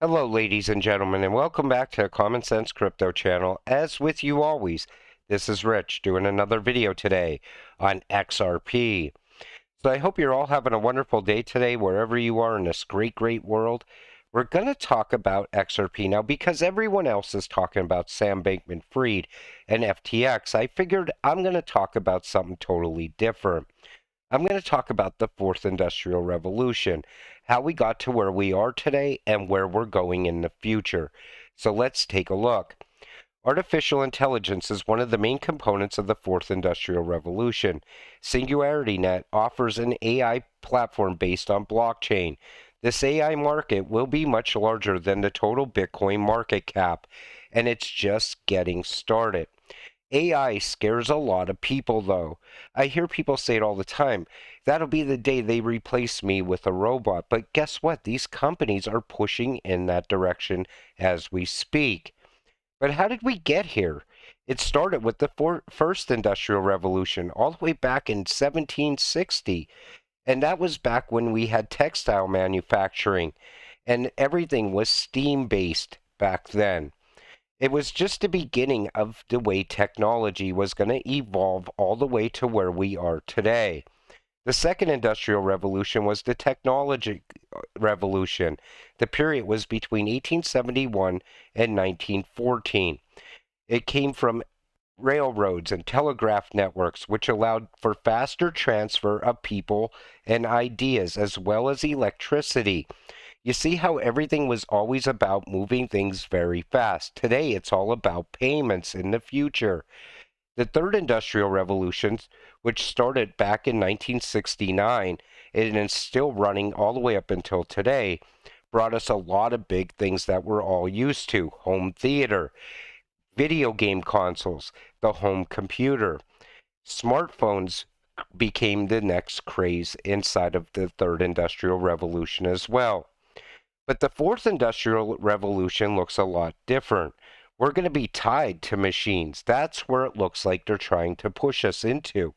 Hello, ladies and gentlemen, and welcome back to Common Sense Crypto channel. As with you always, this is Rich doing another video today on XRP. So I hope you're all having a wonderful day today, wherever you are in this great world. We're going to talk about XRP now because everyone else is talking about Sam Bankman-Fried and FTX. I figured I'm going to talk about something totally different. I'm going to talk about the fourth industrial revolution, how we got to where we are today, and where we're going in the future. So let's take a look. Artificial intelligence is one of the main components of the fourth industrial revolution. SingularityNet offers an AI platform based on blockchain. This AI market will be much larger than the total Bitcoin market cap, and it's just getting started. AI scares a lot of people, though. I hear people say it all the time. That'll be the day they replace me with a robot. But guess what? These companies are pushing in that direction as we speak. But how did we get here? It started with the first industrial revolution, all the way back in 1760. And that was back when we had textile manufacturing, and everything was steam-based back then. It was just the beginning of the way technology was going to evolve all the way to where we are today. The second industrial revolution was the technology revolution. The period was between 1871 and 1914. It came from railroads and telegraph networks, which allowed for faster transfer of people and ideas, as well as electricity. You see how everything was always about moving things very fast. Today, it's all about payments in the future. The third industrial revolution, which started back in 1969 and is still running all the way up until today, brought us a lot of big things that we're all used to. Home theater, video game consoles, the home computer. Smartphones became the next craze inside of the third industrial revolution as well. But the fourth industrial revolution looks a lot different. We're going to be tied to machines. That's where it looks like they're trying to push us into.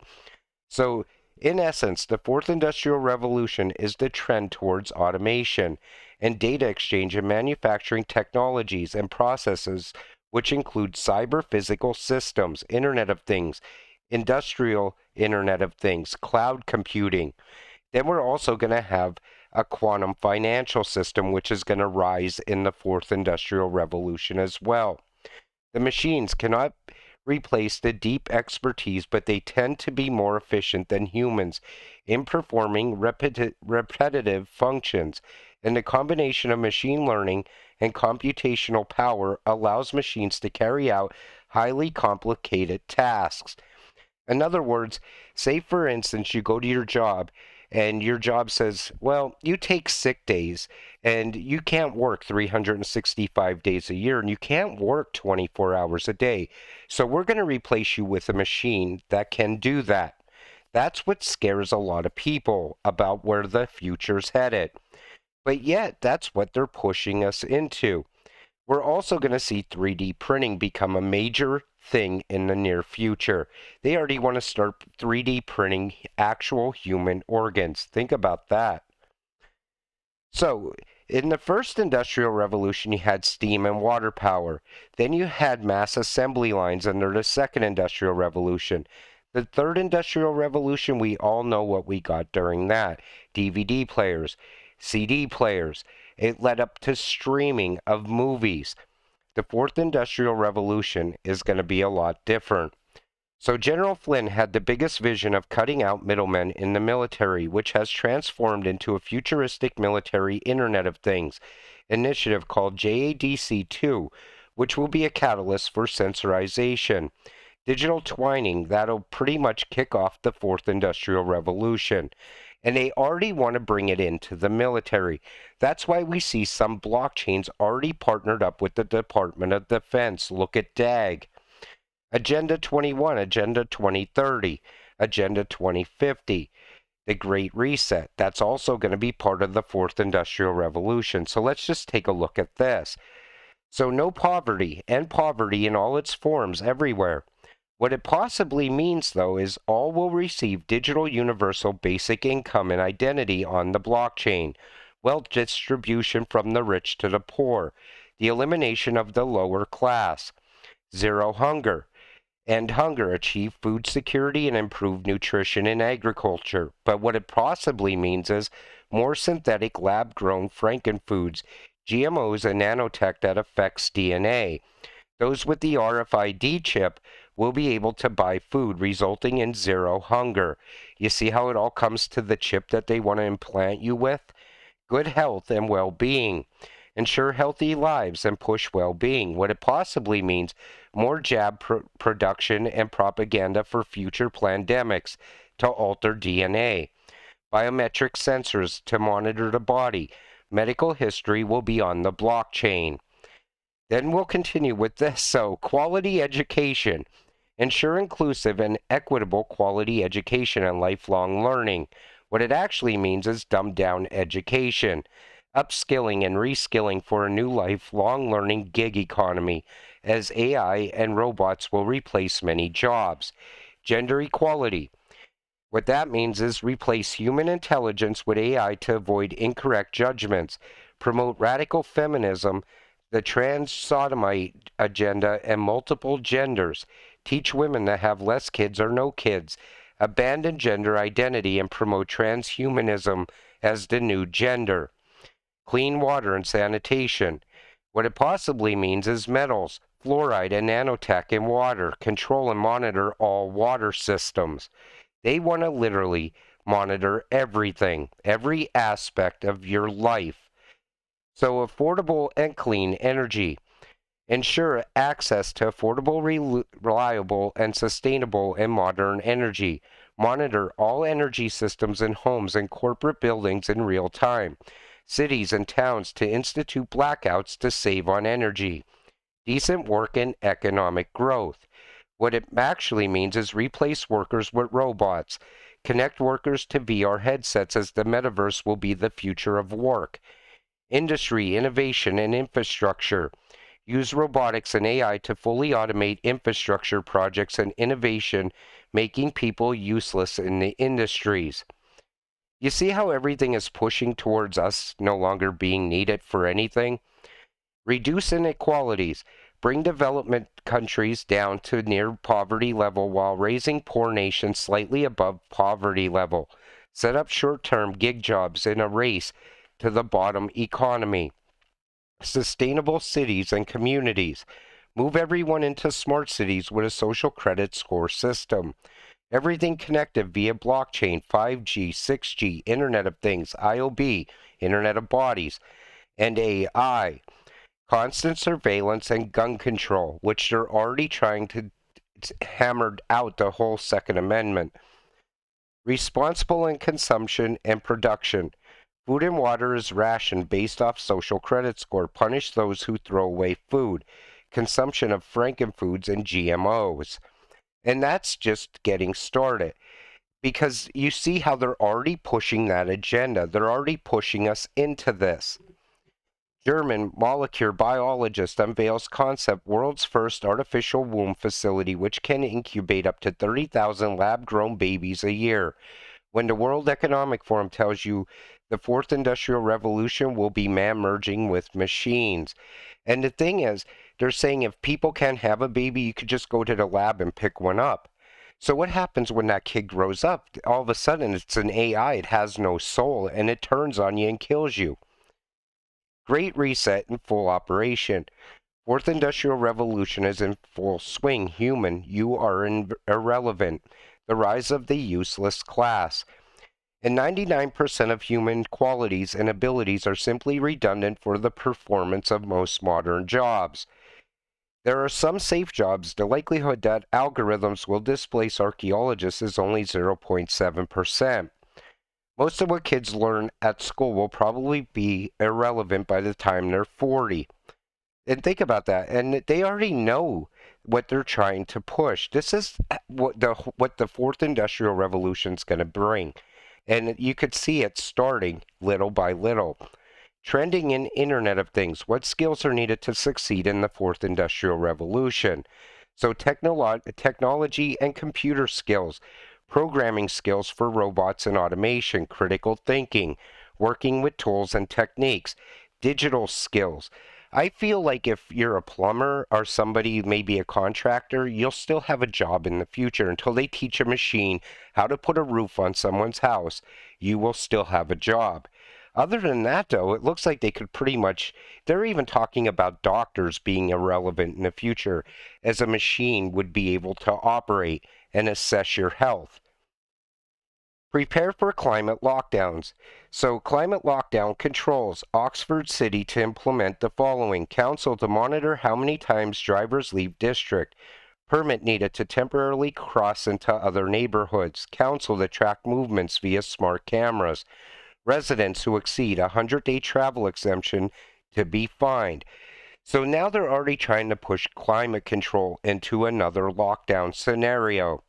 So, in essence, the fourth industrial revolution is the trend towards automation and data exchange in manufacturing technologies and processes, which include cyber physical systems, Internet of Things, industrial Internet of Things, cloud computing. Then we're also going to have a quantum financial system, which is going to rise in the fourth industrial revolution as well. The machines cannot replace the deep expertise, but they tend to be more efficient than humans in performing repetitive functions. And the combination of machine learning and computational power allows machines to carry out highly complicated tasks. In other words, say for instance, you go to your job and your job says, well, you take sick days and you can't work 365 days a year and you can't work 24 hours a day. So we're going to replace you with a machine that can do that. That's what scares a lot of people about where the future's headed. But yet, that's what they're pushing us into. We're also going to see 3D printing become a major thing in the near future. They already want to start 3D printing actual human organs. Think about that. So, in the first industrial revolution, you had steam and water power. Then you had mass assembly lines under the second industrial revolution. The third industrial revolution, we all know what we got during that. DVD players, CD players. It led up to streaming of movies. The fourth industrial revolution is going to be a lot different. So General Flynn had the biggest vision of cutting out middlemen in the military, which has transformed into a futuristic military Internet of Things initiative called JADC2, which will be a catalyst for sensorization. Digital twining, that'll pretty much kick off the fourth industrial revolution. And they already want to bring it into the military. That's why we see some blockchains already partnered up with the Department of Defense. Look at DAG. Agenda 21, Agenda 2030, Agenda 2050, the Great Reset. That's also going to be part of the fourth industrial revolution. So let's just take a look at this. So no poverty, and poverty in all its forms everywhere. What it possibly means, though, is all will receive digital universal basic income and identity on the blockchain. wealth distribution from the rich to the poor, the elimination of the lower class, zero hunger, end hunger, achieve food security, and improve nutrition in agriculture. But what it possibly means is more synthetic lab-grown frankenfoods, GMOs, and nanotech that affects DNA. Those with the RFID chip will be able to buy food, resulting in zero hunger. You see how it all comes to the chip that they want to implant you with? Good health and well-being. Ensure healthy lives and push well-being. What it possibly means, more jab production and propaganda for future pandemics to alter DNA. Biometric sensors to monitor the body. Medical history will be on the blockchain. Then we'll continue with this. So, quality education. Ensure inclusive and equitable quality education and lifelong learning. What it actually means is dumb down education. Upskilling and reskilling for a new lifelong learning gig economy, as AI and robots will replace many jobs. Gender equality. What that means is replace human intelligence with AI to avoid incorrect judgments. Promote radical feminism, the trans sodomite agenda, and multiple genders. Teach women to have less kids or no kids. Abandon gender identity and promote transhumanism as the new gender. Clean water and sanitation. What it possibly means is metals, fluoride, and nanotech in water. Control and monitor all water systems. They want to literally monitor everything, every aspect of your life. So affordable and clean energy. Ensure access to affordable, reliable, and sustainable and modern energy. Monitor all energy systems in homes and corporate buildings in real time. Cities and towns to institute blackouts to save on energy. Decent work and economic growth. What it actually means is replace workers with robots. Connect workers to VR headsets, as the metaverse will be the future of work. Industry, innovation, and infrastructure. Use robotics and AI to fully automate infrastructure projects and innovation, making people useless in the industries. You see how everything is pushing towards us no longer being needed for anything? Reduce inequalities. Bring development countries down to near poverty level while raising poor nations slightly above poverty level. Set up short-term gig jobs in a race to the bottom economy. Sustainable cities and communities. Move everyone into smart cities with a social credit score system. Everything connected via blockchain, 5G, 6G, Internet of Things, IoB, Internet of Bodies, and AI. Constant surveillance and gun control, which they're already trying to hammer out the whole Second Amendment. Responsible in consumption and production. Food and water is rationed based off social credit score. Punish those who throw away food. Consumption of frankenfoods and GMOs. And that's just getting started. Because you see how they're already pushing that agenda. They're already pushing us into this. German molecular biologist unveils concept world's first artificial womb facility, which can incubate up to 30,000 lab-grown babies a year. When the World Economic Forum tells you the fourth industrial revolution will be man merging with machines. And the thing is, they're saying if people can't have a baby, you could just go to the lab and pick one up. So what happens when that kid grows up? All of a sudden, it's an AI. It has no soul, and it turns on you and kills you. Great Reset in full operation. Fourth Industrial Revolution is in full swing. Human, you are irrelevant. The rise of the useless class. And 99% of human qualities and abilities are simply redundant for the performance of most modern jobs. There are some safe jobs. The likelihood that algorithms will displace archaeologists is only 0.7%. Most of what kids learn at school will probably be irrelevant by the time they're 40. And think about that. And they already know what they're trying to push. This is what the fourth industrial revolution is going to bring. And you could see it starting little by little. Trending in Internet of Things. What skills are needed to succeed in the fourth industrial revolution? So technology and computer skills, programming skills for robots and automation, critical thinking, working with tools and techniques, digital skills. I feel like if you're a plumber or somebody, maybe a contractor, you'll still have a job in the future until they teach a machine how to put a roof on someone's house. You will still have a job. Other than that, though, it looks like they could pretty much, they're even talking about doctors being irrelevant in the future, as a machine would be able to operate and assess your health. Prepare for climate lockdowns. So, climate lockdown controls Oxford City to implement the following: council to monitor how many times drivers leave district. Permit needed to temporarily cross into other neighborhoods. Council to track movements via smart cameras. Residents who exceed a 100-day travel exemption to be fined. So now they're already trying to push climate control into another lockdown scenario.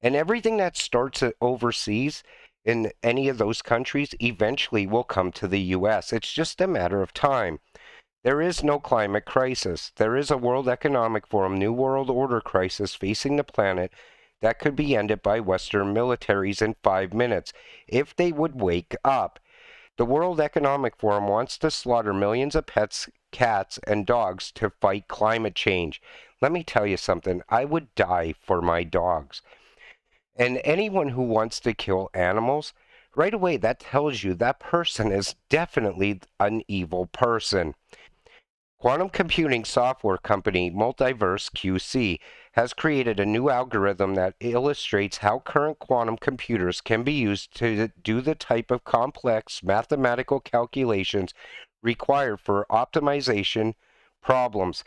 And everything that starts overseas in any of those countries eventually will come to the U.S. It's just a matter of time. There is no climate crisis. There is a World Economic Forum New World Order crisis facing the planet that could be ended by Western militaries in 5 minutes if they would wake up. The World Economic Forum wants to slaughter millions of pets, cats, and dogs to fight climate change. Let me tell you something. I would die for my dogs. And anyone who wants to kill animals, right away that tells you that person is definitely an evil person. Quantum computing software company Multiverse QC has created a new algorithm that illustrates how current quantum computers can be used to do the type of complex mathematical calculations required for optimization problems.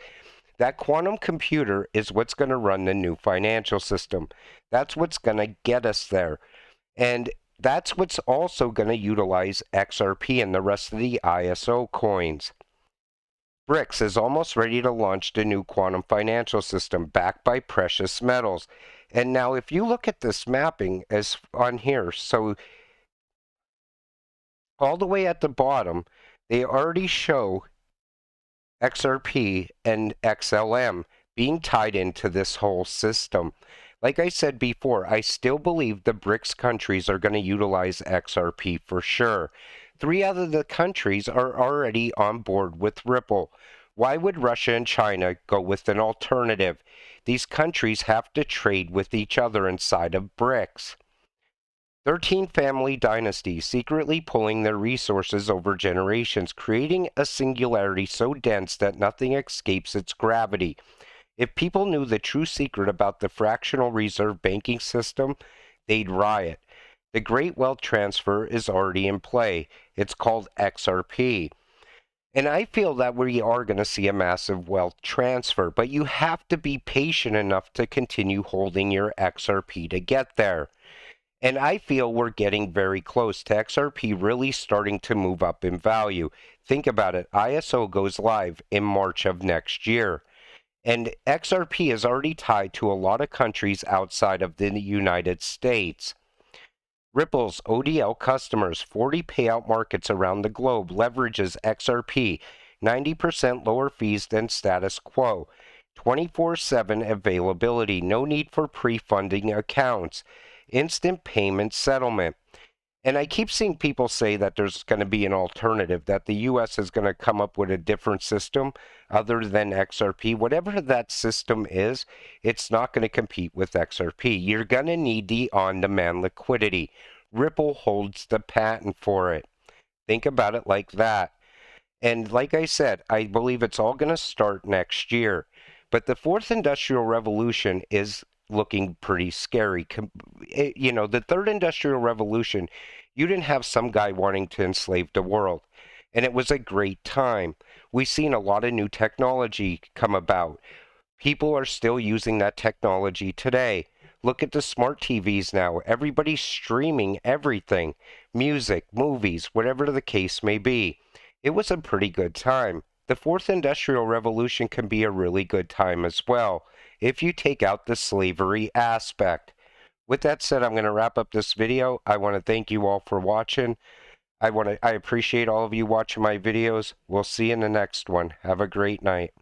That quantum computer is what's going to run the new financial system. That's what's going to get us there. And that's what's also going to utilize XRP and the rest of the ISO coins. BRICS is almost ready to launch the new quantum financial system backed by precious metals. And now if you look at this mapping as on here, so all the way at the bottom, they already show XRP and XLM being tied into this whole system. Like I said before, I still believe the BRICS countries are going to utilize XRP for sure. 3 out of the countries are already on board with Ripple. Why would Russia and China go with an alternative? These countries have to trade with each other inside of BRICS. 13 family dynasties secretly pulling their resources over generations, creating a singularity so dense that nothing escapes its gravity. If people knew the true secret about the fractional reserve banking system, they'd riot. The great wealth transfer is already in play. It's called XRP. And I feel that we are going to see a massive wealth transfer, but you have to be patient enough to continue holding your XRP to get there. And I feel we're getting very close to XRP really starting to move up in value. Think about it. ISO goes live in March of next year. And XRP is already tied to a lot of countries outside of the United States. Ripple's ODL customers, 40 payout markets around the globe, leverages XRP, 90% lower fees than status quo, 24/7 availability, no need for pre-funding accounts, instant payment settlement. And I keep seeing people say that there's going to be an alternative, that the U.S. is going to come up with a different system other than XRP. Whatever that system is, it's not going to compete with XRP. You're going to need the on-demand liquidity. Ripple holds the patent for it. Think about it like that. And like I said, I believe it's all going to start next year. But the fourth industrial revolution is looking pretty scary. You know, the third industrial revolution, you didn't have some guy wanting to enslave the world. And it was a great time. We've seen a lot of new technology come about. People are still using that technology today. Look at the smart TVs now. Everybody's streaming everything. Music, movies, whatever the case may be. It was a pretty good time. The fourth industrial revolution can be a really good time as well, if you take out the slavery aspect. With that said, I'm going to wrap up this video. I want to thank you all for watching. I appreciate all of you watching my videos. We'll see you in the next one. Have a great night.